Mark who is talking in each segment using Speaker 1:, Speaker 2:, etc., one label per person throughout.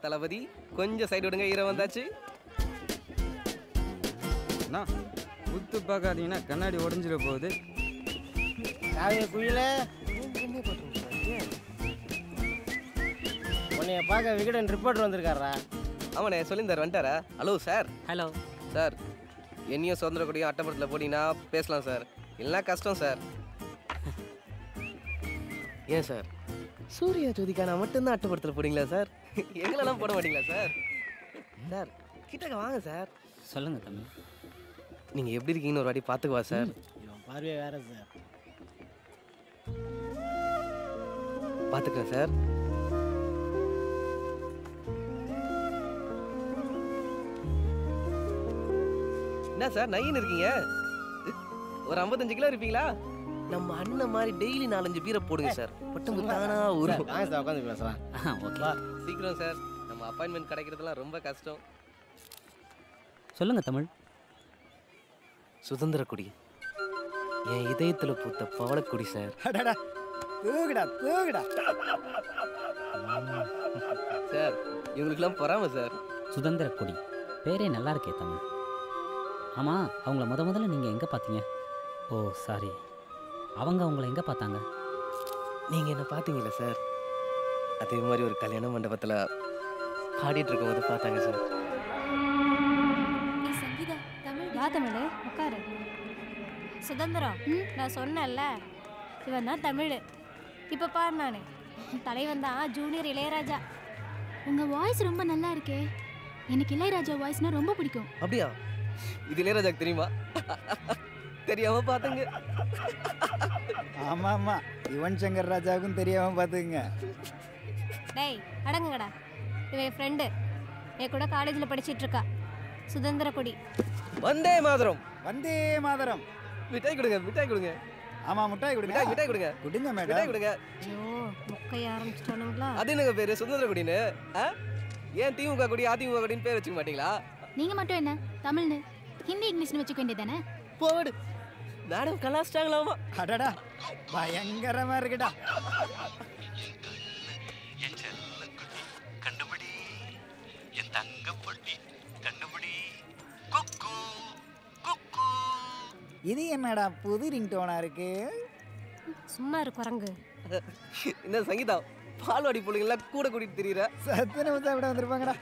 Speaker 1: தளபதி கொஞ்சம் சைடு விடுங்க, ஈரம் வந்தாச்சு.
Speaker 2: குத்து பார்க்காதீங்கன்னா கண்ணாடி உடஞ்சிட போகுது.
Speaker 3: குயில உன்னைய பார்க்க விகடன் ரிப்போர்ட்டர் வந்திருக்காரா?
Speaker 1: அவனே சொல்லியிருந்தார், வந்துட்டாரா? Hello sir.
Speaker 4: ஹலோ
Speaker 1: சார், என்னையும் சுதந்திர கொடியும் அட்டப்படத்தில் போட்டிங்கன்னா பேசலாம் சார், இல்லைனா கஷ்டம் சார். ஏன் சார் சூர்யா ஜோதிகானா மட்டும்தான் அட்டப்படத்தில் போடுங்களா சார்? எங்களெல்லாம் போட மாட்டீங்களா சார்? சார் கிட்டக்க வாங்க சார்.
Speaker 4: சொல்லுங்க தம்பி.
Speaker 1: நீங்கள் எப்படி இருக்கீங்கன்னு ஒரு வாட்டி பார்த்துக்குவா சார்.
Speaker 3: பார்வையே வேற சார்.
Speaker 1: பார்த்துக்கிறேன் சார். என்ன சார் நைன்னு இருக்கீங்க? ஒரு 55 கிலோ இருப்பீங்களா? நம்ம அண்ணன் மாதிரி டெய்லி 4-5 பீரை போடுங்க சார். பட்டம் தானா ஊரும்.
Speaker 3: உட்காந்து பேசலாம்.
Speaker 4: ஓகே
Speaker 1: சீக்கிரம் சார், நம்ம அப்பாயின்மெண்ட் கிடைக்கிறதுலாம் ரொம்ப கஷ்டம்.
Speaker 4: சொல்லுங்க தமிழ்.
Speaker 1: சுதந்திர கொடி என் இதயத்தில் பூத்த பவளக்குடி சார்.
Speaker 3: தூக்குடா தூக்குடா
Speaker 1: சார், இவங்களுக்குலாம் பொறாம சார்.
Speaker 4: சுதந்திர கொடி பேரே நல்லா இருக்கே தமிழ். ஆமாம், அவங்கள முதல்ல நீங்கள் எங்கே பார்த்தீங்க? ஓ சாரி, அவங்க அவங்கள எங்கே பார்த்தாங்க?
Speaker 1: நீங்கள் என்ன பார்த்தீங்களா சார்? அதே மாதிரி ஒரு கல்யாண மண்டபத்தில் பாடிட்டு இருக்கும்போது பார்த்தாங்க சார்.
Speaker 5: சங்கீதா, தமிழ் வா தமிழ் உட்காரு. சுதந்திரம், நான் சொன்னேன்ல இவன் தான் தமிழ். இப்போ பாரு, நான் தலைவன் தான் ஜூனியர் இளையராஜா.
Speaker 6: உங்க வாய்ஸ் ரொம்ப நல்லா இருக்கே. எனக்கு இளையராஜா வாய்ஸ்னா ரொம்ப பிடிக்கும்.
Speaker 1: அப்படியா? இது இளையராஜாக்கு தெரியுமா? தெரியாம பாத்துங்க.
Speaker 2: ஆமா ஆமா, யுவன் சங்கர் ராஜாவுக்கும் தெரியாம பாத்துங்க.
Speaker 5: டேய் அடங்குங்கடா. இவன் என் ஃப்ரெண்டு, என் கூட காலேஜில் படிச்சிட்டு இருக்கா. சுதந்திர கொடி.
Speaker 1: வந்தே மாதரம்.
Speaker 2: வந்தே மாதரம்.
Speaker 1: மிட்டாய் கொடுங்க, மிட்டாய் கொடுங்க.
Speaker 2: ஆமா, மிட்டாய் கொடுங்க.
Speaker 1: மிட்டாய் கொடுங்க.
Speaker 2: கொடுங்க மேடம்,
Speaker 1: மிட்டாய் கொடுங்க.
Speaker 5: ஐயோ முக்கைய ஆரம்பிச்சிட்டானுங்களா?
Speaker 1: அது என்னங்க பேரு சுதந்திர கொடின்னு? ஏன் திமுக கொடி அதிமுக கொடின்னு பேர் வச்சுக்க மாட்டீங்களா?
Speaker 6: நீங்க மட்டும் என்ன தமிழ்னு ஹிந்தி இங்கிலீஷ்னு வச்சுக்க வேண்டியதானே?
Speaker 1: போடு மேடம், கலாச்சிட்டாங்களாமா?
Speaker 2: அடடா பயங்கரமா இருக்குடா.
Speaker 7: கண்டுபிடி என் தங்க பொட்டி, கண்டுபிடி குக்கு குக்கு.
Speaker 2: இது என்னடா புது ரிங்டோனா இருக்கு?
Speaker 5: சும்மா இரு குரங்கு.
Speaker 1: இந்த சங்கீதா பால்வாடி பிள்ளைங்களா கூட கூட்டிட்டு தெரியுற?
Speaker 2: சத்து நிமிஷம் விட வந்திருப்பாங்கடா.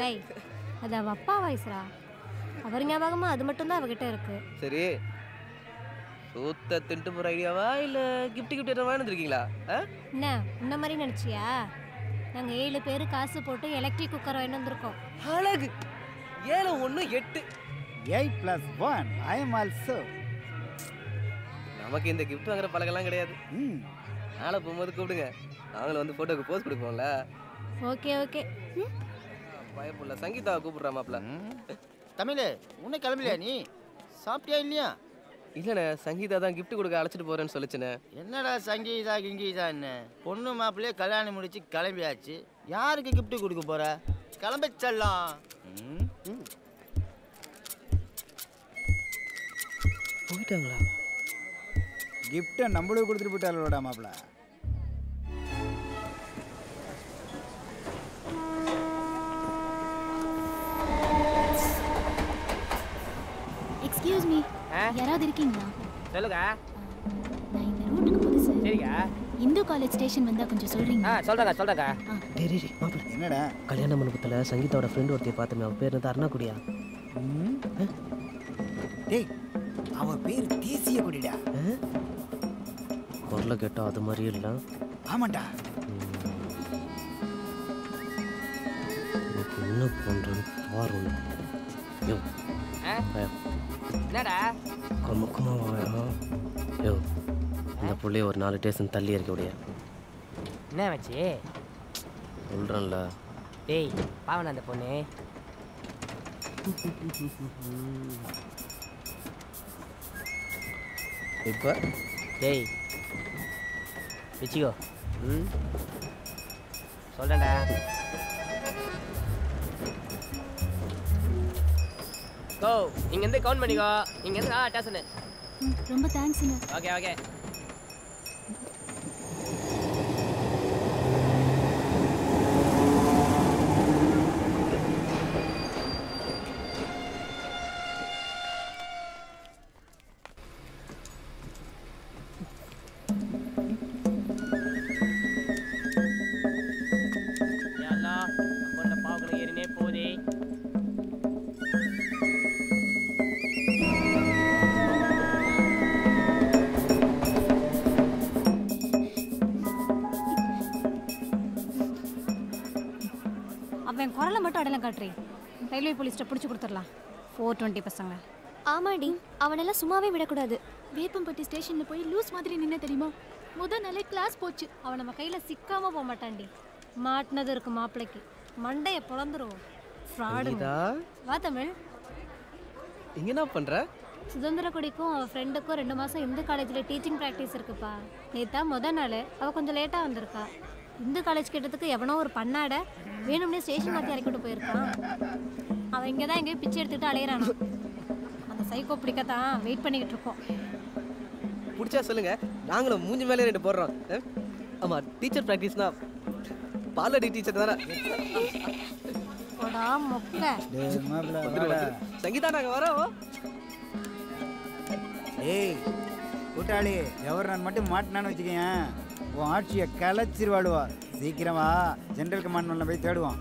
Speaker 5: டேய் அது அவ அப்பா வாய்ஸ்ரா. அவர் ஞாபகமா அது மட்டும் தான் அவகிட்ட இருக்கு.
Speaker 1: சரி, சூத்த தின்ட்டு போற ஐடியாவா இல்ல கிஃப்ட் கிஃப்ட் வாங்கிருக்கீங்களா?
Speaker 5: என்ன இந்த மாதிரி நினைச்சியா? நாங்க 7 பேர் காசு போட்டு எலக்ட்ரிக் குக்கர் வாங்கி வந்திருக்கோம்.
Speaker 1: அழகு 7 1 8
Speaker 2: 8 + 1 I am also.
Speaker 1: நமக்கு இந்த கிஃப்ட் வாங்குற பழக்கெல்லாம் கிடையாது. நாளை போகும்போது கூப்பிடுங்க, நாங்களும் வந்து போட்டோக்கு போஸ்ட் கொடுப்போம்ல.
Speaker 5: Okay okay.
Speaker 1: பயப்புள்ள சங்கீதாவை கூப்பிடுறா மாப்ள.
Speaker 3: தமிழ் உன்னை கிளம்பலையா? நீ சாப்பிட்டியா இல்லையா?
Speaker 1: இல்லைண்ணே, சங்கீதா தான் கிஃப்ட் கொடுக்க அழைச்சிட்டு போறேன்னு சொல்லிச்சுண்ணே.
Speaker 3: என்னடா சங்கீதா கிங்கீதா என்ன? பொண்ணு மாப்பிள்ளையே கல்யாணம் முடிச்சு கிளம்பியாச்சு. யாருக்கு கிஃப்ட் கொடுக்க போற? கிளம்ப செல்லாம்.
Speaker 1: போயிட்டாங்களா?
Speaker 2: கிஃப்ட்டை நம்மளுக்கு கொடுத்துட்டு போயிட்டாளோடா மாப்பிள.
Speaker 6: எக்ஸ்கியூஸ் மீ, யாராவது இருக்கீங்களா?
Speaker 4: சொல்லுங்க.
Speaker 6: நான் இந்த ரூட்டுக்கு புதுசு.
Speaker 4: சரிங்க.
Speaker 6: இந்து காலேஜ் ஸ்டேஷன் வந்தா கொஞ்சம் சொல்றீங்க?
Speaker 4: சொல்றேங்க.
Speaker 1: டேய் மாப்ள,
Speaker 2: என்னடா?
Speaker 1: கல்யாண மண்டபத்துல சங்கீதாவோட ஃப்ரெண்ட் ஒருத்தைய பார்த்தோமே, அவ பேர் வந்து அருணாக்குடியா?
Speaker 2: டேய் அவ பேர் தேசிய கொடிடா.
Speaker 1: குரல கேட்டா அது மாதிரி இல்ல.
Speaker 2: ஆமாண்டா.
Speaker 1: என்ன பண்றேன்னு பாருங்க. யோ
Speaker 4: என்னடா
Speaker 1: கமுக்குமா வாயா? யோ இந்த புள்ளைய ஒரு 4 ஸ்டேஷன் தள்ளி இருக்க முடியா?
Speaker 4: என்ன வச்சு
Speaker 1: சொல்றேன்ல.
Speaker 4: டேய் பாவன அந்த பொண்ணு.
Speaker 1: இப்ப
Speaker 4: டேய் வச்சுக்கோ. சொல்றேன்டா. கோ இங்க இருந்து கவுண்ட் பண்ணிக்கோ. இங்க இருந்து ஸ்டேஷன்.
Speaker 6: ரொம்ப தேங்க்ஸ்ங்க.
Speaker 4: Okay okay.
Speaker 5: அவன் குரலை மட்டும் அடையாளம் காட்டுறீ. ரயில்வே போலீஸ்ட்ட பிடிச்சி கொடுத்துடலாம். 420 பசங்க.
Speaker 6: ஆமாடி, அவனெல்லாம் சும்மாவே விடக்கூடாது. வேப்பம்பட்டி ஸ்டேஷன்ல போய் லூஸ் மாதிரி நின்ன தெரியுமா? முதல் நாளே கிளாஸ் போச்சு.
Speaker 5: அவன் நம்ம கையில் சிக்காம போக மாட்டான்டி. மாட்டினது இருக்கு மாப்பிள்ளைக்கு. மண்டையை பொழந்துரும். ஃப்ராடுங்க. வா தமிழ்.
Speaker 1: இங்க என்ன பண்ற?
Speaker 5: சுதந்திர கொடிக்கும் அவள் ஃப்ரெண்டுக்கும் 2 மாதம் இந்து காலேஜில் டீச்சிங் ப்ராக்டிஸ் இருக்குப்பா. நேற்றா முதல் நாள் அவள் கொஞ்சம் லேட்டாக வந்திருக்கா. இந்து காலேஜ் கிட்டத்துக்கு எவனோ ஒரு பண்ணாட வேணும்னே ஸ்டேஷன் மாற்றி இறக்கிட்டு போயிருக்கான். அவன் இங்கே தான் எங்கேயும் பிச்சை எடுத்துக்கிட்டு அலையிறானா. அந்த சைக்கோ பிடிக்கத்தான் வெயிட் பண்ணிக்கிட்டு இருக்கோம்.
Speaker 1: பிடிச்சா சொல்லுங்க, நாங்களும் மூஞ்சி மேலே 2 போடுறோம். ஆமாம், டீச்சர் ப்ராக்டிஸ்னா பாலடி டீச்சர் தானே.
Speaker 5: போடா மொக்க.
Speaker 1: சங்கீதா நாங்கள் வரோம்.
Speaker 2: ஏய் கூட்டாளி, கவர்னர் மட்டும் மாட்டினான்னு வச்சுக்கேன், உன் ஆட்சியை கலைச்சிருவாடுவா. சீக்கிரமா ஜென்ரல் கமாண்ட் போய் தேடுவான்.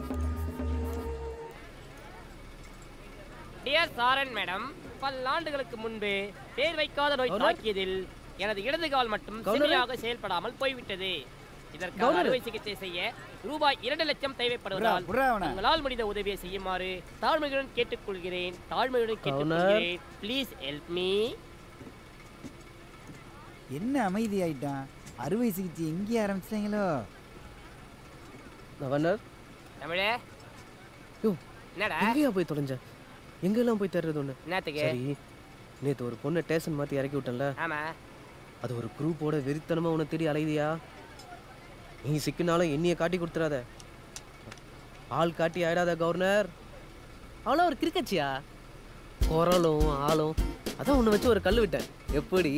Speaker 8: டியர் சாரன் மேடம், பல்லாண்டுகளுக்கு முன்பு பேர் வைக்காத நோய் தாக்கியதில் எனது இடது கால் மட்டும் சரியாக செயல்படாமல் போய்விட்டது. இதற்காக அறுவை சிகிச்சை செய்ய ரூபாய் 2 லட்சம் தேவைப்படுவதால் உங்களால் முடிந்த உதவியை செய்யுமாறு தாழ்மையுடன் கேட்டுக்கொள்கிறேன். Please help me.
Speaker 2: என்ன அமைதியாயிட்டான்? அறுவை சிகிச்சை எங்கேயே ஆரம்பிச்சிட்டாங்களோ?
Speaker 1: கவர்னர்
Speaker 8: தமிழே, என்னடா
Speaker 1: எங்கேயா போய் தொலைஞ்ச? எங்கெல்லாம் போய் தர்றது ஒன்று?
Speaker 8: என்னத்துக்கு?
Speaker 1: சரி, நேற்று ஒரு பொண்ணை ஸ்டேஷன் மாற்றி இறக்கி விட்டேன்ல.
Speaker 8: ஆமா,
Speaker 1: அது ஒரு குரூப்போட வெறித்தனமாக உன்னை தேடி அலையுதியா? நீ சிக்கினாலும் என்னைய காட்டி கொடுத்துடாத. ஆள் காட்டி ஆயிடாத கவர்னர். அவ்வளோ ஒரு கிரிக்கச்சியா? குரலும் ஆளும் அதான் உன்னை வச்சு ஒரு கல் விட்டேன். எப்படி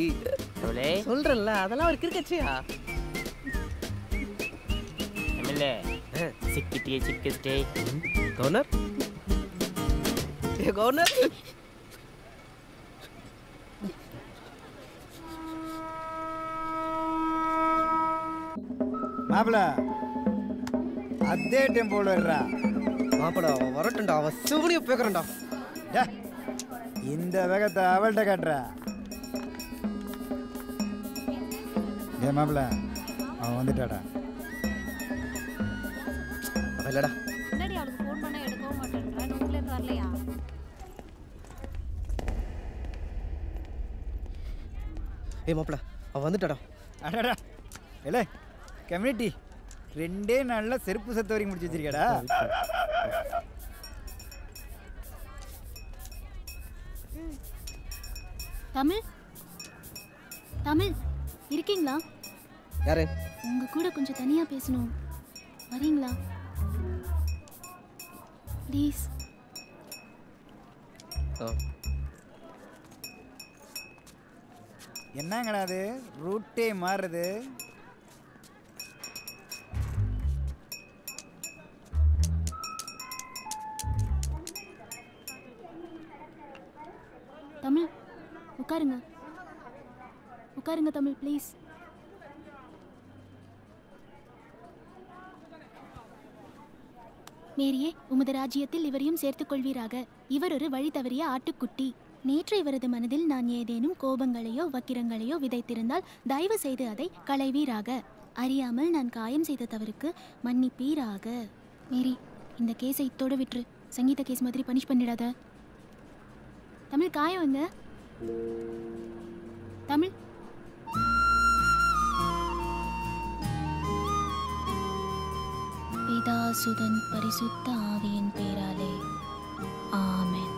Speaker 1: சொல்றேன்ல, அதெல்லாம் ஒரு கிரிக்கச்சியா?
Speaker 8: சிக்கிட்டே சிக்கிட்டே.
Speaker 1: கவர்னர், கவர்னர்,
Speaker 2: மாப்பிள அதே டெம்போல வர்றா.
Speaker 1: மாப்பிள அவன் வரட்டும்டா, அவன் சிவனிய பேக்குறேன்டா.
Speaker 2: இந்த வேகத்தை அவள்கிட்ட காட்டுறா. ஏ மாப்பிள, அவன் வந்துட்டாடா.
Speaker 1: அவன் இல்லடா.
Speaker 5: முன்னாடி அவளுக்கு ஃபோன் பண்ண எடுக்கவும் மாட்டேன்றா. ஊர்லேருந்து வரலையா?
Speaker 1: ஏ மாப்பிள, அவன் வந்துட்டாடா.
Speaker 2: அடாடா, இல்லை கம்யூனிட்டி 2 நாள்ல செருப்பு சத்த வரைக்கும் முடிச்சு வச்சிருக்கடா.
Speaker 6: தமிழ், தமிழ் இருக்கீங்களா?
Speaker 1: யாரு?
Speaker 6: உங்க கூட கொஞ்சம் தனியா பேசணும், வரீங்களா ப்ளீஸ்?
Speaker 2: என்னங்கடா அது ரூட்டே மாறுது?
Speaker 6: தமிழ் உட்காருங்க, உட்காருங்க தமிழ் ப்ளீஸ். மேரியே, உமது ராஜ்யத்தில் இவரையும் சேர்த்துக் கொள்வீராக. இவர் ஒரு வழி தவறிய ஆட்டுக்குட்டி. நேற்று இவரது மனதில் நான் ஏதேனும் கோபங்களையோ வக்கிரங்களையோ விதைத்திருந்தால் தயவு செய்து அதை களைவீராக. அறியாமல் நான் காயம் செய்த தவறுக்கு மன்னிப்பீராக. மேரி, இந்த கேஸை இத்தோட விட்டுரு. சங்கீத கேஸ் மாதிரி பனிஷ் பண்ணிடாத. தமிழ் காயம் எங்க? தமிழ் பிதா சுதன் பரிசுத்த ஆவியின் பேராலே ஆமென்.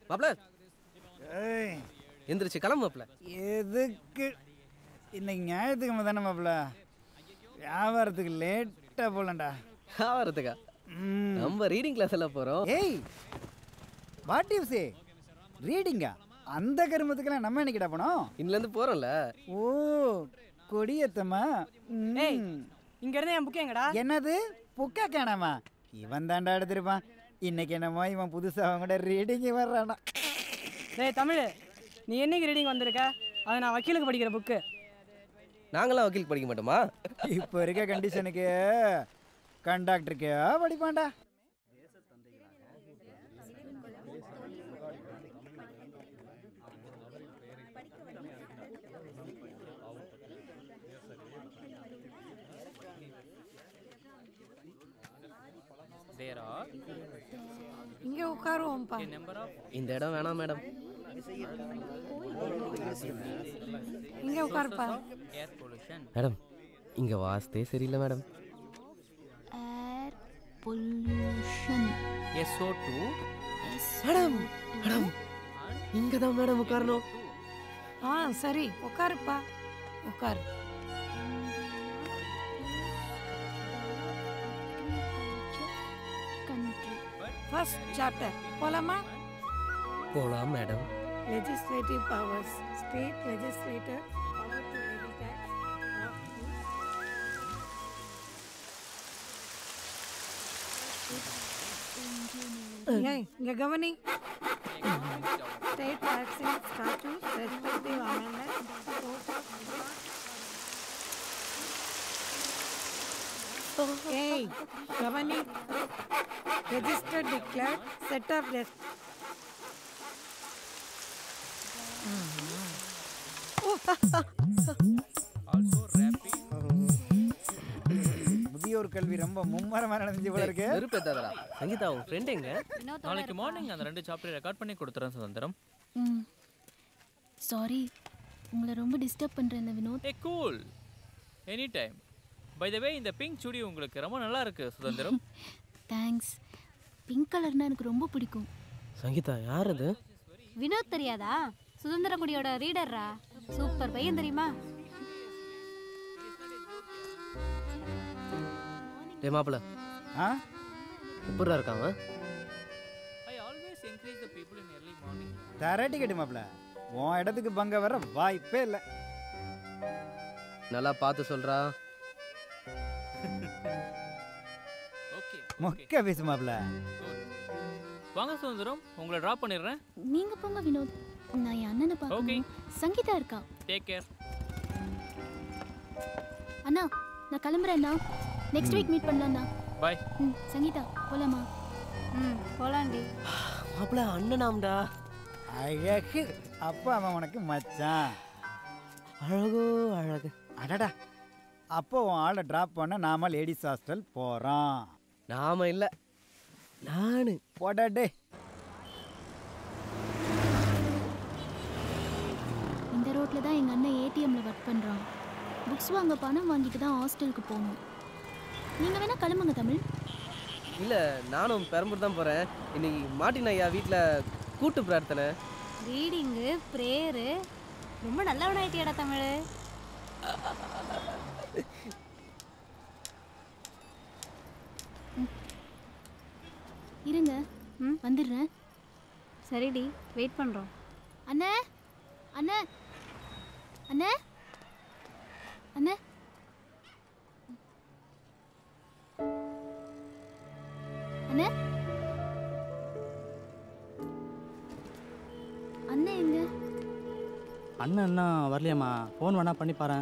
Speaker 1: மாப்பிள எந்திரிச்சு கிளம்பு மாப்பிள.
Speaker 2: எதுக்கு? இன்னைக்கு ஞாயிற்றுக்கிழமை தானே மாப்பிள, வியாபாரத்துக்கு லேட்டாக போகலண்டா.
Speaker 1: வியாபாரத்துக்கா? நம்ம ரீடிங் கிளாஸ் எல்லாம் போகிறோம்.
Speaker 2: ஏய் வாட் யூ சே? ரீடிங்கா? அந்த கருமத்துக்கெல்லாம் நம்ம என்னைக்கிட்ட போனோம்?
Speaker 1: இன்னிலேருந்து போகிறோம்ல.
Speaker 2: ஓ, கொடியேத்தமா
Speaker 9: ஏய் இங்க இருந்து என் புக்கு எங்கடா?
Speaker 2: என்னது புக்கா காணாமா? இவன் தாண்டா எடுத்திருப்பான். இன்னைக்கு என்னமோ இவன் புதுசாக அவங்க கூட ரீடிங் வர்றானா.
Speaker 9: டேய் தமிழ், நீ என்னைக்கு ரீடிங் வந்திருக்க? அது நான் வக்கீலுக்கு படிக்கிற புக்கு.
Speaker 1: நாங்களாம் வக்கீலுக்கு படிக்க மாட்டோமா?
Speaker 2: இப்போ இருக்க கண்டிஷனுக்கு கண்டாக்டருக்கே படிப்பான்டா.
Speaker 10: இங்க உட்காருவோம்ப்பா.
Speaker 1: இந்த இடம் வேணாம் மேடம்.
Speaker 10: இங்க உட்காருப்பா.
Speaker 1: மேடம் இங்க வாஸ்தே சரியில்லை madam.
Speaker 6: Air pollution.
Speaker 4: SO2.
Speaker 1: Madam madam இங்க தான் மேடம் உட்காரணும்.
Speaker 10: சரி உட்காருப்பா, உட்காரு. ஃபர்ஸ்ட் சாப்டர் போலாமா?
Speaker 1: போலாம் madam.
Speaker 10: Legislative powers. State legislator power to levy tax. இங்க கவனி. State taxing statutes respective amendments. Hey, கவனி. Registered, declared, set of
Speaker 2: முதியோர் கல்வி ரொம்ப மும்மரமா நடந்துச்சு போல இருக்கு.
Speaker 1: வெறுப்பேத்தாதடா. சங்கீதா உன் ஃப்ரெண்ட் எங்க?
Speaker 11: நாளைக்கு மார்னிங் அந்த 2 சாப்டர் ரெக்கார்ட் பண்ணி கொடுத்துறேன் சுதந்திரம்.
Speaker 6: சாரி, உங்களை ரொம்ப டிஸ்டர்ப் பண்றேன் Vinoth.
Speaker 11: Cool, any time. By the way இந்த பிங்க் சுடி உங்களுக்கு ரொம்ப நல்லா இருக்கு சுதந்திரம்.
Speaker 6: தேங்க்ஸ். பிங்க் கலர்னா எனக்கு ரொம்ப பிடிக்கும்.
Speaker 1: சங்கீதா யார் அது?
Speaker 5: வினோத் தெரியாதா? சுதந்திர குடியோட ரீடர்ரா. சூப்பர் பையன் தெரியுமா?
Speaker 1: டே மாப்பிள, எப்படிடா இருக்காங்க?
Speaker 11: I always encourage the people in early morning.
Speaker 2: தரட்டி கட்டு மாப்பிள, உன் இடத்துக்கு பங்க வர வாய்ப்பே இல்லை.
Speaker 1: நல்லா பார்த்து சொல்றா.
Speaker 11: ஓகே
Speaker 2: மொக்க பேசு மாப்பிள.
Speaker 11: வாங்க சுதந்திரம், உங்களை டிராப் பண்ணிடுறேன்.
Speaker 6: நீங்க போங்க வினோத், நான் என் அண்ணனை பார்க்கணும். சங்கீதா இருக்கா?
Speaker 11: Take care.
Speaker 6: அண்ணா நான் கிளம்புறேண்ணா. நெக்ஸ்ட் வீக் மீட் பண்ணலாம்ண்ணா.
Speaker 11: பை.
Speaker 6: சங்கீதா போலாமா?
Speaker 5: போலாண்டி.
Speaker 1: மாப்பிள அண்ணனாம்டா.
Speaker 2: அழகு. அப்போ அவன் உனக்கு மச்சான்.
Speaker 1: அழகோ அழகு.
Speaker 2: அடடா, அப்போ உன் ஆளை ட்ராப் பண்ண நாம லேடிஸ் ஹாஸ்டல் போகிறோம்.
Speaker 1: நாம இல்லை, நானு.
Speaker 2: போடாடே.
Speaker 6: இந்த ரோட்ல தான் எங்கள் அண்ணன் ஏடிஎம்ல ஒர்க் பண்ணுறான். புக்ஸ் வாங்க பணம் வாங்கிட்டு தான் ஹாஸ்டலுக்கு போகணும். நீங்கள் வேணா கிளம்புங்க தமிழ்.
Speaker 1: இல்லை, நானும் பெரம்பூர் தான் போகிறேன். இன்னைக்கு மார்ட்டின் ஐயா வீட்டில் கூட்டு பிரார்த்தனை.
Speaker 5: Reading, prayer. ரொம்ப நல்லவனாயிட்டியாடா தமிழ்.
Speaker 6: இருங்க, வந்துடுறேன்.
Speaker 5: சரிடி, வெயிட் பண்ணுறோம்.
Speaker 6: அண்ணே அண்ணே அண்ணே அண்ணே அண்ணே அண்ணே எங்க?
Speaker 12: அண்ணன் என்ன வரலையாம்மா? ஃபோன் வேணா பண்ணி பாரு.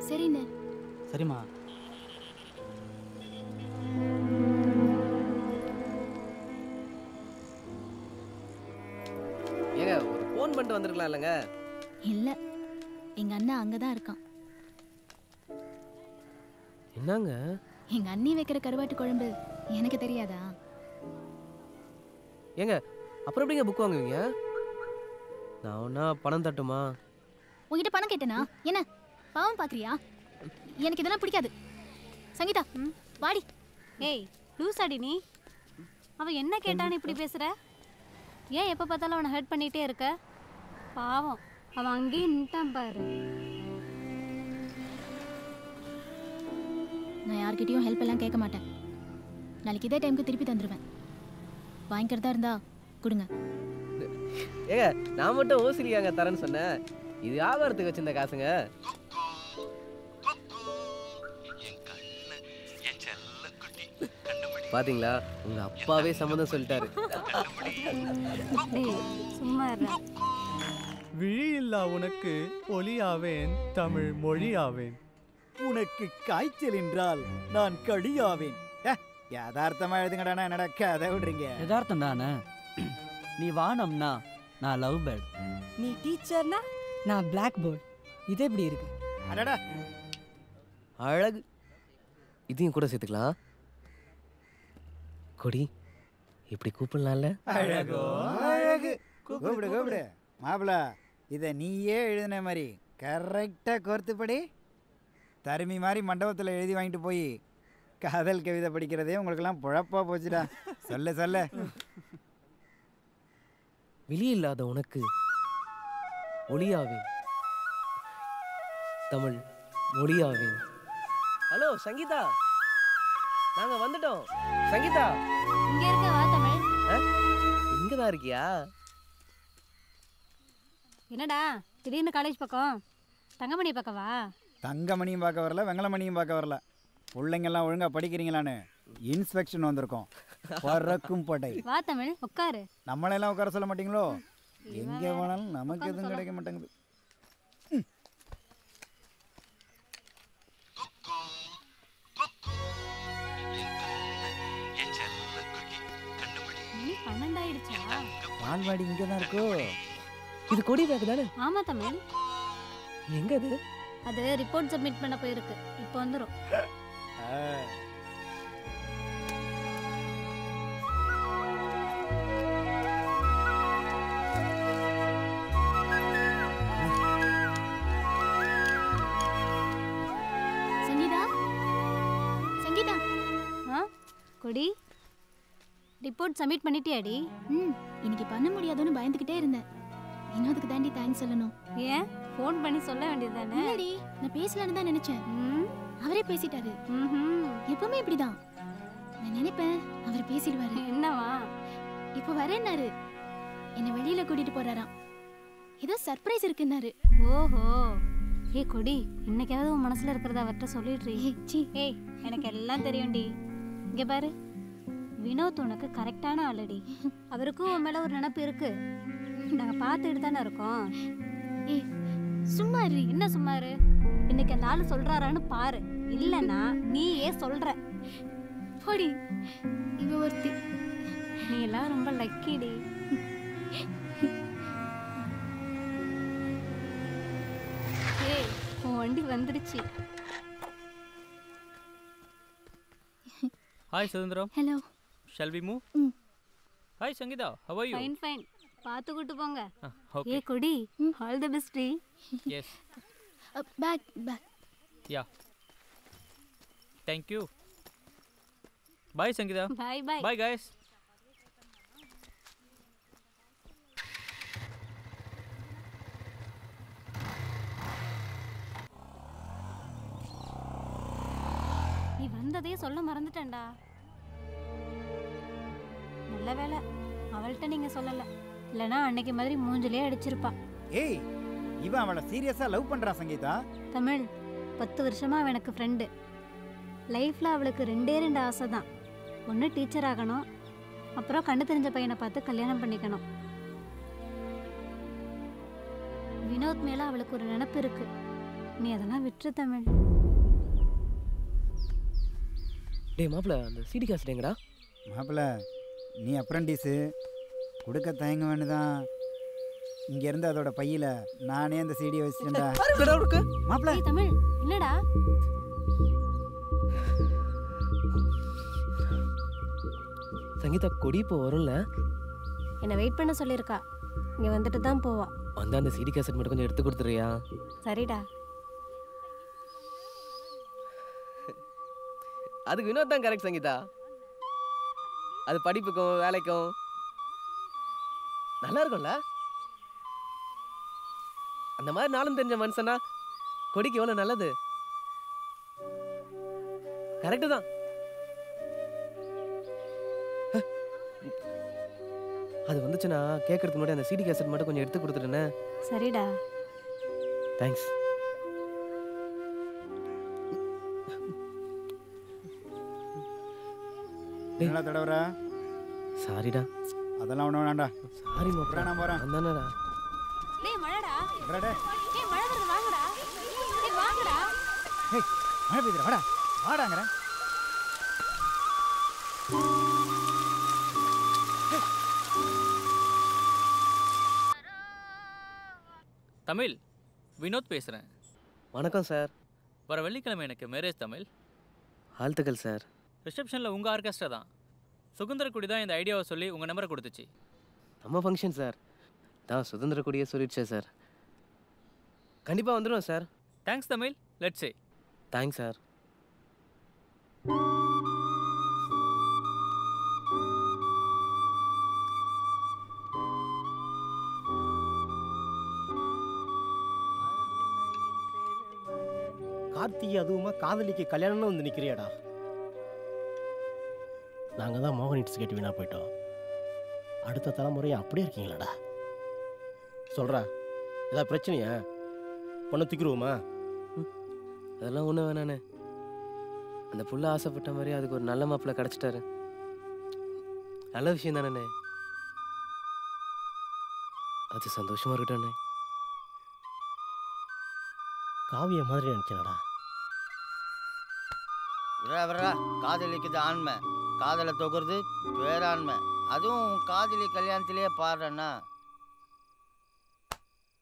Speaker 6: சரிண்ணே.
Speaker 12: சரிம்மா.
Speaker 1: ஏங்க ஒரு ஃபோன் பண்ணிட்டு வந்திருக்கலாம் இல்லைங்க?
Speaker 6: இல்லை, எங்கள் அண்ணன் அங்கே தான் இருக்கான்.
Speaker 1: என்னங்க?
Speaker 6: எங்கள் அண்ணி வைக்கிற கருவாட்டு குழம்பு எனக்கு தெரியாதா?
Speaker 1: ஏங்க அப்புறம் எப்படிங்க புக் வாங்குவீங்க? நான் ஒன்றா பணம் தட்டுமா?
Speaker 6: உங்ககிட்ட பணம் கேட்டேனா? என்ன பாவம் பார்க்குறியா? எனக்கு இதெல்லாம் பிடிக்காது. சங்கீதா வாடி.
Speaker 5: ஏய் லூசாடி நீ. அவன் என்ன கேட்டான்னு இப்படி பேசுகிற? ஏன் எப்போ பார்த்தாலும் அவனை ஹர்ட் பண்ணிகிட்டே இருக்க? பாவம், அவன் அங்கேயே நின்ட்டான் பாரு.
Speaker 6: நான் யார்கிட்டயும் ஹெல்ப் எல்லாம் கேட்க மாட்டேன். நாளைக்கு இதே டைமுக்கு திருப்பி தந்துடுவேன். வாங்கிக்கிறதா இருந்தா கொடுங்க.
Speaker 1: ஏங்க நான் மட்டும் ஓசிலியாங்க தரேன்னு சொன்னேன். இது வியாபாரத்துக்கு வச்சிருந்த காசுங்க. பாத்தீங்களா உங்க அப்பாவே சம்மதம் சொல்லிட்டாரு.
Speaker 5: சும்மா
Speaker 12: விழியில்லா உனக்கு ஒளியாவேன், தமிழ் மொழியாவேன்.
Speaker 2: உனக்கு காய்ச்சல் என்றால் நான் கடியாவேன். யதார்த்தமா எழுதுங்கடானா என்னடா கதை விடுறீங்க?
Speaker 12: யதார்த்தம் தானே. நீ வானம்னா நான் லவ் பேர்ட்.
Speaker 9: நீ டீச்சர்னா நான் பிளாக் போர்ட். இது எப்படி இருக்கு?
Speaker 2: அடடா
Speaker 1: அழகு. இதையும் கூட சேர்த்துக்கலாம். கொடி இப்படி கூப்பிடலாம்ல?
Speaker 2: அழகோ அழகு. கூப்பிடு கூப்பிடு மாப்பிள. இதை நீயே எழுதின மாதிரி கரெக்டா கோர்த்துப்படி தருமி மாதிரி மண்டபத்தில் எழுதி வாங்கிட்டு போய் காதல் கவிதை படிக்கிறதே உங்களுக்கெல்லாம் பொழப்பா போச்சுடா. சொல்ல சொல்ல.
Speaker 1: விழி இல்லாத உனக்கு ஒளியாவேன், தமிழ் மொழியாவேன். ஹலோ சங்கீதா, நாங்க வந்துட்டோம். சங்கீதா
Speaker 5: இங்க இருக்க வா தமிழ்.
Speaker 1: இங்கதான் இருக்கியா?
Speaker 5: என்னடா திடீர்னு காலேஜ் பக்கம்? தங்கமணி பக்கவா?
Speaker 2: தங்கமணியும் பார்க்க வரல, வெங்கலமணியும் பார்க்க வரல. பிள்ளைங்கெல்லாம் ஒழுங்கா படிக்கிறீங்களான்னு இன்ஸ்பெக்ஷன் வந்திருக்கோம். பறக்கும் படை.
Speaker 5: வா தமிழ் உட்காரு.
Speaker 2: நம்மளெல்லாம் உட்கார சொல்ல மாட்டீங்களோ? எங்க வேணாலும் நமக்கு எதுவும் கிடைக்க மாட்டேங்குது. பால்வாடி இங்கதான் இருக்கோ?
Speaker 1: இது கொடி பேக் தானே?
Speaker 5: ஆமா தமிழ்.
Speaker 1: எங்க அது?
Speaker 5: அது ரிப்போர்ட் சப்மிட் பண்ண போயிருக்கு. இப்போ வந்துரும்.
Speaker 6: சங்கீதா, சங்கீதா.
Speaker 5: கொடி ரிப்போர்ட் சப்மிட் பண்ணிட்டியாடி?
Speaker 6: இன்னைக்கு பண்ண முடியாதுன்னு பயந்துக்கிட்டே இருந்தேன். வினோதுக்கு தாண்டி தேங்க்ஸ் சொல்லணும்.
Speaker 5: ஏன் ஃபோன் பண்ணி சொல்ல வேண்டியது தானே?
Speaker 6: இல்லடி, நான் பேசலான்னு தான் நினைச்சேன். அவரே பேசிட்டாரு. எப்பவுமே இப்படிதான். நான் நினைப்பேன் அவர் பேசிடுவாரு.
Speaker 5: என்னவா?
Speaker 6: இப்போ வரேன்னாரு. என்னை வெளியில கூட்டிட்டு போறாராம். ஏதோ சர்ப்ரைஸ் இருக்குன்னாரு.
Speaker 5: ஓஹோ. ஏய் கொடி, இன்னைக்காவது உன் மனசுல இருக்கிறத அவர்கிட்ட சொல்லிடுறீ. ஏய் எனக்கு எல்லாம் தெரியும்டி. இங்க பாரு, வினோத் உனக்கு கரெக்டான ஆளுடி. அவருக்கும் உன் மேல ஒரு நினைப்பு இருக்கு. நாங்க பார்த்துட்டு தானே இருக்கோம்.
Speaker 6: ஏய் சும்மா இரு.
Speaker 5: என்ன சும்மா இரு? இன்னைக்கு அந்த ஆளு சொல்றாரான்னு பாரு. இல்லைன்னா நீ ஏன் சொல்ற?
Speaker 6: போடி. இவ ஒருத்தி.
Speaker 5: நீ எல்லாம் ரொம்ப லக்கிடி. ஏய் உன் வண்டி வந்துடுச்சு.
Speaker 11: Hi Sudandram.
Speaker 6: Hello.
Speaker 11: Shall we move? Hi Sangeeta, how are you?
Speaker 5: Fine fine. பாத்து கூட்டி போங்க.
Speaker 11: Okay.
Speaker 5: ஏய் கொடி, all the best டி.
Speaker 11: Yes.
Speaker 6: Back.
Speaker 11: Yeah. Thank you. Bye Sangeeta.
Speaker 5: Bye.
Speaker 11: Bye guys.
Speaker 5: நீ வந்ததே சொல்ல மறந்துட்டேன்டா. நல்ல வேலை அவள்கிட்ட நீங்க சொல்லல. இல்லனா அன்னைக்கு மாதிரி மூஞ்சிலே அடிச்சிருப்பா.
Speaker 2: ஏய் இவன் அவளை சீரியஸா லவ் பண்றா சங்கீதா.
Speaker 5: தமிழ் 10 வருஷமா அவ எனக்கு ஃப்ரெண்டு. லைஃப்ல அவளுக்கு 2 ஆசை தான். ஒன்று டீச்சர் ஆகணும், அப்புறம் கண்ணு தெரிஞ்ச பையனை பார்த்து கல்யாணம் பண்ணிக்கணும். வினோத் மேல அவளுக்கு ஒரு நினைப்பு இருக்கு. நீ அதெல்லாம் விட்டுரு தமிழ்.
Speaker 1: டேய் மாப்பிள, அந்த சிடி காசு எங்கடா?
Speaker 2: மாப்பிள நீ அப்ரண்டிஸு கொடுக்க தயங்க வேணுதான். இங்க இருந்து அதோட பையில நானே அந்த சிடியை வச்சுட்டேன்டா. மாப்பிள
Speaker 5: தமிழ் என்னடா?
Speaker 1: சங்கீதா கொடி இப்போ வரும்ல?
Speaker 5: என்னை வெயிட் பண்ண சொல்லியிருக்கா. இங்க வந்துட்டு தான் போவா.
Speaker 1: வந்து அந்த சிடி கேசட் மட்டும் கொஞ்சம் எடுத்து கொடுத்துறியா?
Speaker 5: சரிடா.
Speaker 1: அதுக்கு வினோத் தான் கரெக்ட் சங்கீதா. அது படிப்புக்கும் வேலைக்கும் நல்லா இருக்கும்ல. அந்த மாதிரி நாளும் தெரிஞ்ச மனுஷனா கொடிக்கு எவ்வளவு நல்லது. கரெக்டு தான். அது வந்துச்சுன்னா கேட்கறதுக்கு முன்னாடி அந்த சிடி கேசட் மட்டும் கொஞ்சம் எடுத்து கொடுத்துட்டேனே.
Speaker 5: சரிடா.
Speaker 1: தேங்க்ஸ்.
Speaker 2: என்ன தடவரா?
Speaker 1: சாரிடா.
Speaker 2: அதெல்லாம் ஒன்றும் வேண்டாம்டா.
Speaker 1: சாரி மாப்ள.
Speaker 2: நான் போகிறேன்.
Speaker 1: வந்தானடா.
Speaker 5: டேய் மழைடா.
Speaker 2: வரடா.
Speaker 5: டேய் மழை வருது வாங்கடா. டேய் வாங்கடா.
Speaker 2: ஏய் மழை பெய்யுதுடா வாடா. வாடாங்கற.
Speaker 11: தமிழ், வினோத் பேசுகிறேன்.
Speaker 1: வணக்கம் சார்.
Speaker 11: வர வெள்ளிக்கிழமை எனக்கு மேரேஜ் தமிழ்.
Speaker 1: வாழ்த்துக்கள் சார்.
Speaker 11: ரிசப்ஷனில் உங்கள் ஆர்கெஸ்ட்ரா தான். சுதந்திரக்குடி தான் இந்த ஐடியாவை சொல்லி உங்கள் நம்பரை கொடுத்துச்சு.
Speaker 1: நம்ம ஃபங்க்ஷன் சார். தான் சுதந்திரக்குடியே சொல்லிடுச்சே சார். கண்டிப்பாக வந்துடுவோம் sir.
Speaker 11: Thanks Tamil. Let's say.
Speaker 1: Thanks sir.
Speaker 13: Karthigai அதுவுமா காதலிக்கு கல்யாணம்னு வந்து நிற்கிறியாடா. நாங்கள் தான் மோகன் இட்ஸ் கேட்டு வீணாக போயிட்டோம். அடுத்த தலைமுறையும் அப்படியே இருக்கீங்களாடா. சொல்கிறா ஏதாவது பிரச்சனையா? பொண்ணை தூக்கிடுவோமா?
Speaker 1: அதெல்லாம் ஒன்றும் வேணாண்ணே. அந்த புள்ள ஆசைப்பட்ட மாதிரி அதுக்கு ஒரு நல்ல மாப்பிள்ளை கிடச்சிட்டாரு. நல்ல விஷயம் தானே. அது சந்தோஷமாக இருக்கட்டும்ண்ணே.
Speaker 13: காவிய மாதிரி நினச்சேனடா.
Speaker 3: விரா காதலிக்குது ஆண்மை, காதலை தொகுறது பேராண்மை. அதுவும் காதலி கல்யாணத்திலேயே பாடுறேன்னா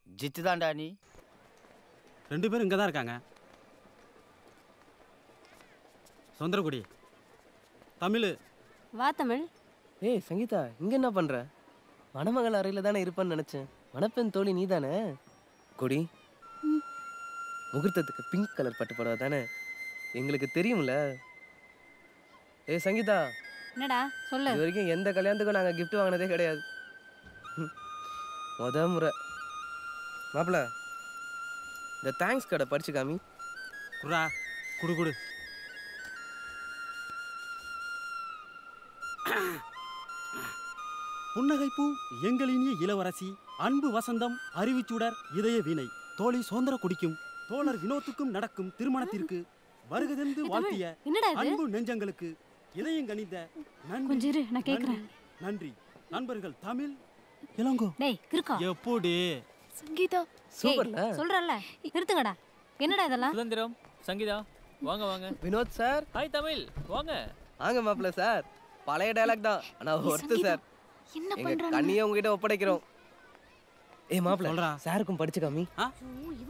Speaker 3: ஜித்து தான்டா நீ.
Speaker 12: 2 பேரும் இங்கே தான் இருக்காங்க. சுந்தரக்குடி தமிழ்.
Speaker 5: வா தமிழ்.
Speaker 1: ஏய் சங்கீதா, இங்கே என்ன பண்ணுற? மணமகள் அறையில் தானே இருப்பேன்னு நினச்சேன். மணப்பெண் தோழி நீ தானே? கொடி, முகூர்த்தத்துக்கு பிங்க் கலர் பட்டு புடவை தானே? எங்களுக்கு தெரியும்ல. ஏய் சங்கீதா.
Speaker 5: என்னடா சொல்லு.
Speaker 1: இது வரைக்கும் எந்த கல்யாணத்துக்கும் நாங்கள் கிஃப்ட் வாங்கினதே கிடையாது. முத முறை. மாப்பிள்ள, இந்த தேங்க்ஸ் கார்டை படிச்சு காமி.
Speaker 12: குரா குடு குடு. புன்னகைப்பூ எங்களினிய இளவரசி, அன்பு வசந்தம், அறிவுச்சுடர், இதய வீணை, தோழி சுதந்திர குடிக்கும் தோழர் வினோத்துக்கும் நடக்கும் திருமணத்திற்கு வருகதென்று வாழ்த்திய அன்பு நெஞ்சங்களுக்கு இதயம் கனிந்த நன்றி. நன்றி நண்பர்கள் தமிழ் இளங்கோ. எப்படி
Speaker 5: சங்கீதா சூப்பர்ல சொல்றல்ல. நிறுத்துங்கடா. என்னடா இதெல்லாம்?
Speaker 11: சுதந்திரம், சங்கீதா வாங்க வாங்க.
Speaker 1: வினோத் சார்.
Speaker 11: ஹாய் தமிழ் வாங்க.
Speaker 1: வாங்க மாப்பிள்ள சார். பழைய டயலாக் தான், ஆனா ஒர்த்து சார்.
Speaker 5: என்ன
Speaker 1: எங்க
Speaker 5: பண்றாங்க?
Speaker 1: கண்ணியை உங்ககிட்ட ஒப்படைக்கிறோம். ஏய் மாப்பிள்ள சாருக்கும் படிச்சு காமி.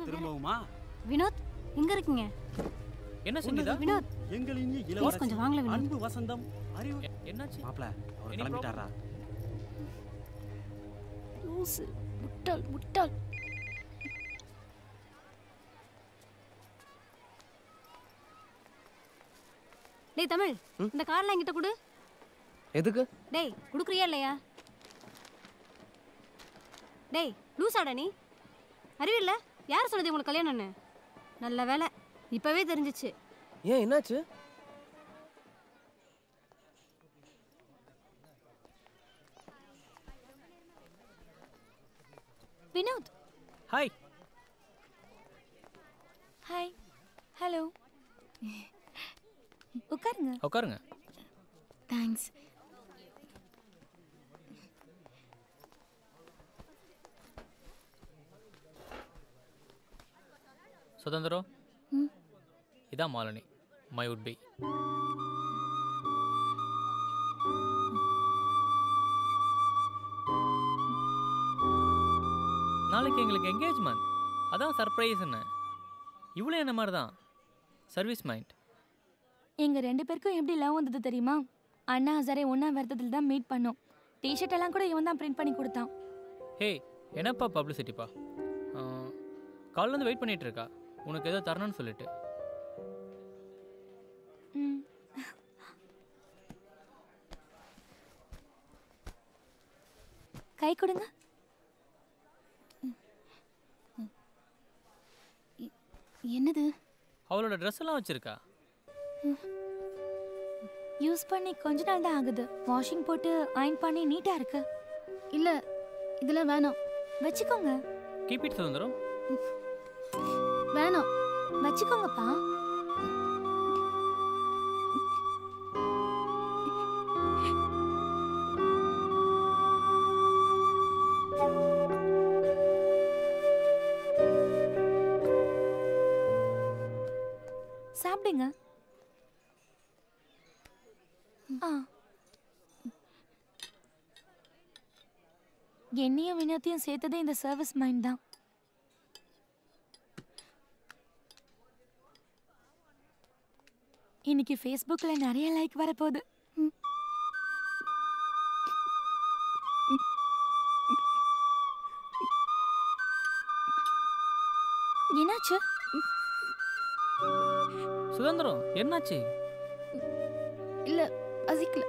Speaker 12: திரும்பவுமா?
Speaker 5: வினோத் எங்க இருக்கீங்க?
Speaker 11: என்ன சங்கீதா?
Speaker 5: வினோத்
Speaker 12: எங்களினிய
Speaker 5: இளவரசி, கொஞ்சம் வாங்கல வினோத்.
Speaker 12: அன்பு வசந்தம், அறிவு.
Speaker 11: என்னாச்சு
Speaker 12: மாப்ள? அவர் கிளம்பிட்டாரா?
Speaker 5: லூசு, முட்டாள் முட்டாள். டேய் தமிழ், இந்த கார்ல என்கிட்ட கொடு.
Speaker 1: எதுக்கு?
Speaker 5: டேய் குடுக்குறியா இல்லையா? டேய் லூசாடா நீ? அறிவில்ல? யார் சொன்னது உங்களுக்கு கல்யாணம்னு? நல்ல வேலை, இப்பவே தெரிஞ்சிச்சு.
Speaker 1: ஏன் என்னாச்சு?
Speaker 5: வினோத்.
Speaker 11: ஹாய்.
Speaker 5: ஹாய். ஹலோ. உட்காருங்க.
Speaker 11: உட்காருங்க.
Speaker 5: தேங்க்ஸ்.
Speaker 11: சுதந்திரம், இதான் மாலினி, மை வுட் பி. நாளைக்கு எங்களுக்கு என்கேஜ்மெண்ட், அதான் சர்ப்ரைஸ்ன்னு. இவ்வளோ என்ன மாதிரி தான் சர்வீஸ் மைண்ட்.
Speaker 14: எங்கள் 2 பேருக்கும் எப்படி லவ் வந்தது தெரியுமா? அண்ணா ஹசாரே ஒன்றா வருத்தத்தில் தான் மீட் பண்ணோம். டிஷர்ட் எல்லாம் கூட இவன் தான் பிரிண்ட் பண்ணி கொடுத்தான்.
Speaker 11: ஹே என்னப்பா பப்ளிசிட்டிப்பா. கால்லேருந்து வெயிட் பண்ணிகிட்டு இருக்கா உனக்கு ஏதோ தரணும்னு சொல்லிட்டு.
Speaker 14: கை கொடுங்க. என்னது?
Speaker 11: அவளோட ட்ரெஸ் எல்லாம் வச்சிருக்கா.
Speaker 14: யூஸ் பண்ணி கொஞ்ச நாள் தான் ஆகுது. வாஷிங் போட்டு அயன் பண்ணி நீட்டாக இருக்கு.
Speaker 6: இல்ல இதெல்லாம் வேணாம்.
Speaker 14: வச்சுக்கோங்க.
Speaker 11: கீப் இட் சுதந்திரம்.
Speaker 6: வேணாம்.
Speaker 14: வச்சுக்கோங்கப்பா. சாப்பிடுங்க. என்னையும் வினோத்தையும் சேர்த்ததே இந்த சர்வீஸ் மைண்ட் தான். இன்னைக்கு ஃபேஸ்புக்ல நிறைய லைக் வரப்போகுது. என்னாச்சு?
Speaker 11: சுதந்திரம் என்னாச்சு?
Speaker 6: இல்ல பசிக்கல.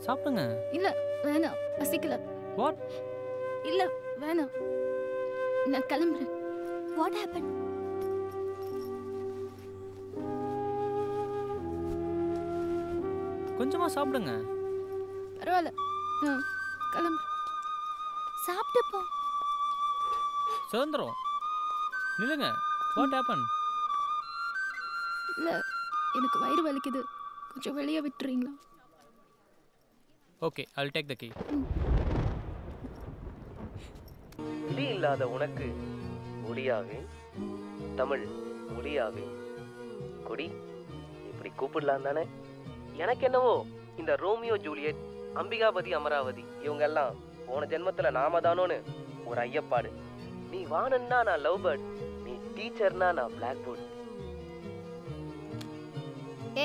Speaker 11: சாப்பிடுங்க.
Speaker 6: இல்ல வேணாம் பசிக்கல.
Speaker 11: வாட்?
Speaker 6: இல்ல வேணாம், நான் கிளம்புறேன்.
Speaker 14: What happen?
Speaker 11: கொஞ்சமா சாப்பிடுங்க.
Speaker 6: பரவாயில்ல, நான் கிளம்புறேன்.
Speaker 14: சாப்பிட்டு போ.
Speaker 11: சுதந்திரம் நில்லுங்க. What happen?
Speaker 6: இல்ல எனக்கு வயிறு வலிக்குது, கொஞ்சம் வெளியே விட்டுறீங்களா?
Speaker 11: Okay, I will take the key.
Speaker 1: ஒளி இல்லாத உனக்கு ஒளியாவே, தமிழ் ஒளியாவே, கொடி இப்படி கூப்பிடலாம் தானே? எனக்கு என்னவோ இந்த ரோமியோ ஜூலியட், அம்பிகாபதி அமராவதி இவங்க எல்லாம் போன ஜென்மத்தில் நாம தானோன்னு ஒரு ஐயப்பாடு. நீ வானன்னா நான் லவ் பேர்ட், நீ டீச்சர்னா நான் பிளாக் போர்ட்.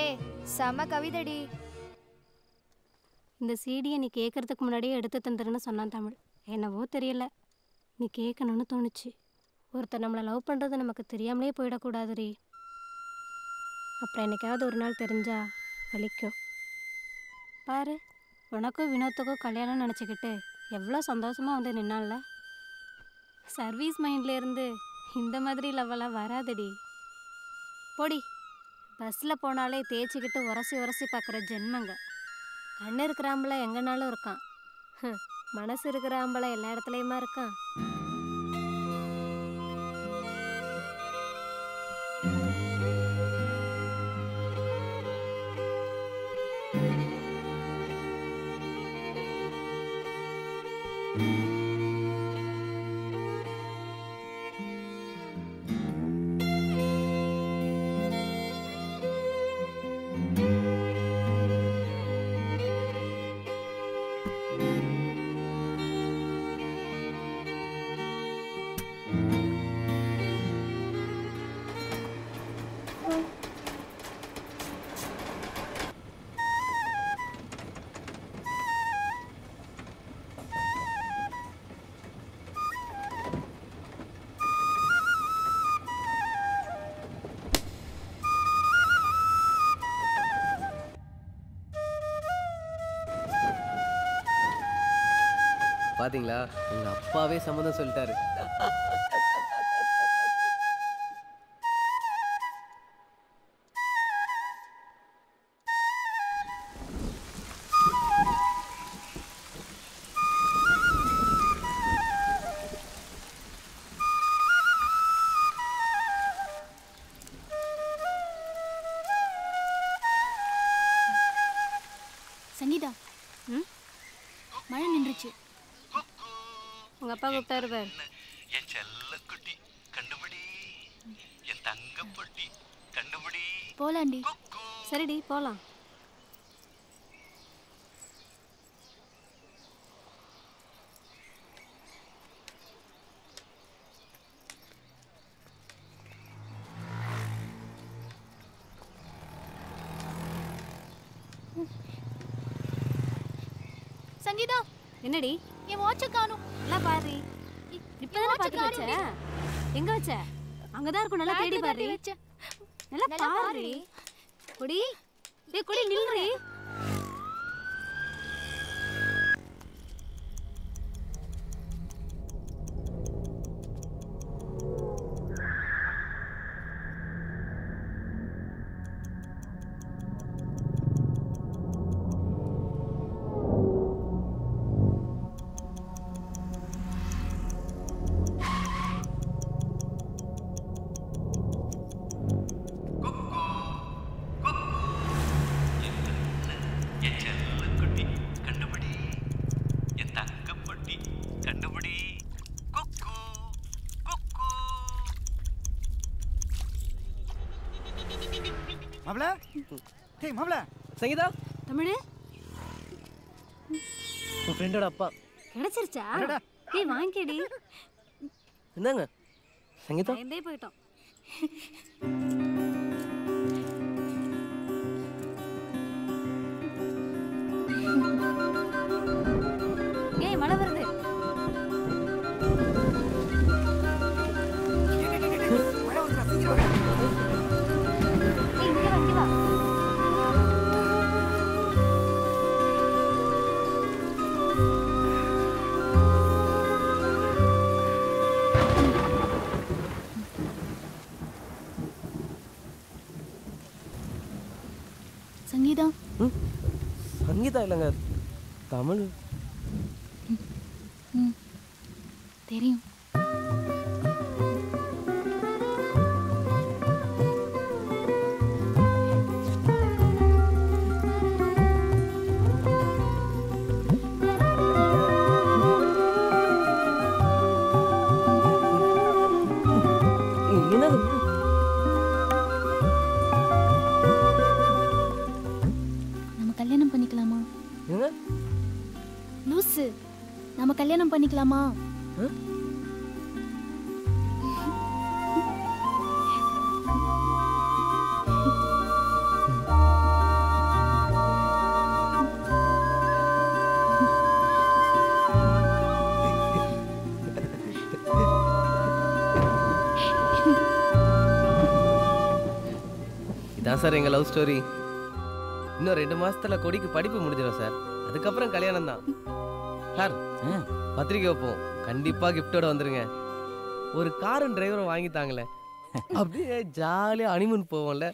Speaker 5: ஏய் செம கவிதடி. இந்த சீடியை நீ கேட்கறதுக்கு முன்னாடியே எடுத்து தந்துருன்னு சொன்னான் தமிழ். என்னவோ தெரியல, நீ கேட்கணும்னு தோணுச்சு. ஒருத்தர் நம்மளை லவ் பண்ணுறது நமக்கு தெரியாமலே போயிடக்கூடாதுரி. அப்புறம் என்னைக்காவது ஒரு நாள் தெரிஞ்சா வலிக்கும். பாரு, உனக்கும் வினோத்துக்கும் கல்யாணம் நினச்சிக்கிட்டு எவ்வளோ சந்தோஷமாக வந்து நின்னால. சர்வீஸ் மைண்ட்லேருந்து இந்த மாதிரி லவ்வெல்லாம் வராதடி. போடி. பஸ்ஸில் போனாலே தேய்ச்சிக்கிட்டு உரசி உரசி பார்க்குற ஜென்மங்க. கண்ணு இருக்கிற ஆம்பளை எங்கேனாலும் இருக்கான், மனசு இருக்கிற ஆம்பளை எல்லா இடத்துலையுமா இருக்கான்.
Speaker 1: பாத்தீங்களா, உங்க அப்பாவே சம்மதம் சொல்லிட்டாரு.
Speaker 6: சங்கீதா, மழை நின்றுச்சு.
Speaker 5: உங்க அப்பா கூப்பிட்டாரு பார்.
Speaker 7: என் செல்ல குட்டி கண்டுபிடி, என் தங்க பொட்டி கண்டுபிடி.
Speaker 6: போலாண்டி.
Speaker 5: சரிடி போலாம்.
Speaker 6: சங்கீதா,
Speaker 5: என்னடி?
Speaker 6: என் வாட்சை காணோம்.
Speaker 5: நல்லா பாரு. இப்பதானே பாத்து வச்ச. எங்க வச்ச? அங்கதான் இருக்கும், நல்லா தேடி பாரு. நல்லா பாரு. கொடி, ஏய் கொடி நில்லுடி.
Speaker 2: மாப்ள டேய் மாப்ள
Speaker 1: சங்கீதா
Speaker 5: தமிழ்
Speaker 1: உன் ஃப்ரெண்டோட அப்பா
Speaker 5: கிடைச்சிருச்சா டேய் வாங்கிடி
Speaker 1: என்னங்க சங்கீதா
Speaker 5: பயந்தே போயிட்டோம் ஏய் மழை வருது
Speaker 6: சங்கீதா
Speaker 1: சங்கீதா இல்லைங்க தமிழ்
Speaker 6: தெரியும் நம்ம கல்யாணம் பண்ணிக்கலாமா லூசு நம்ம கல்யாணம் பண்ணிக்கலாமா
Speaker 1: இதான் சார் எங்கள் லவ் ஸ்டோரி. இன்னும் 2 மாசத்துல கொடிக்கு படிப்பு முடிஞ்சிடும் சார். அதுக்கப்புறம் கல்யாணம் தான் சார். பத்திரிக்கை வைப்போம், கண்டிப்பா கிஃப்டோட வந்துருங்க. ஒரு காரும் டிரைவரும் வாங்கித்தாங்களே, அப்படியே ஜாலியாக ஹனிமூன் போவோம்ல.